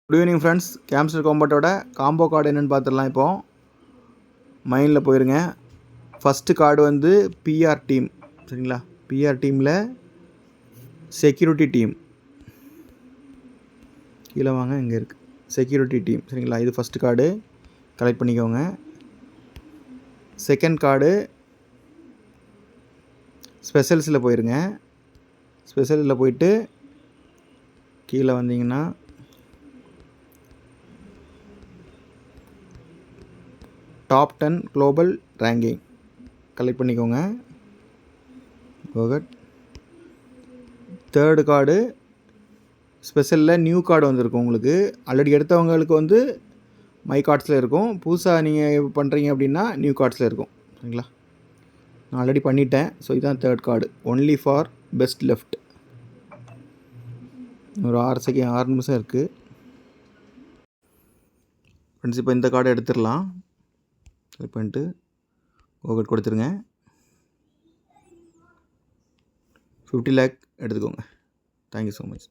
Good evening friends. Gamester காம்பட்டோட combo card என்னென்னு பார்த்துடலாம். இப்போது மைண்டில் போயிருங்க. ஃபஸ்ட்டு கார்டு வந்து பிஆர் டீம், சரிங்களா? பிஆர் டீமில் செக்யூரிட்டி டீம் கீழே வாங்க, இங்கே இருக்குது செக்யூரிட்டி டீம், சரிங்களா? இது ஃபஸ்ட்டு கார்டு கலெக்ட் பண்ணிக்கோங்க. செகண்ட் கார்டு ஸ்பெஷல்ஸில் போயிருங்க. ஸ்பெஷலில் போயிட்டு கீழே வந்தீங்கன்னா டாப் 10 குளோபல் ரேங்கிங் கலெக்ட் பண்ணிக்கோங்க. ஓகே. தேர்டு கார்டு ஸ்பெஷலில் நியூ கார்டு வந்திருக்கும் உங்களுக்கு. ஆல்ரெடி எடுத்தவங்களுக்கு வந்து மை கார்ட்ஸில் இருக்கும். புதுசாக நீங்கள் பண்ணுறீங்க அப்படின்னா நியூ கார்ட்ஸில் இருக்கும், சரிங்களா? நான் ஆல்ரெடி பண்ணிட்டேன். ஸோ இதுதான் third card. Only for best left. ஒரு 6 நிமிஷம் இருக்குது ஃப்ரெண்ட்ஸ். இப்போ இந்த கார்டை எடுத்துடலாம். செலக்ட் பண்ணிட்டு ஓகே கொடுத்துருங்க. 50 lakh எடுத்துக்கோங்க. Thank you so much.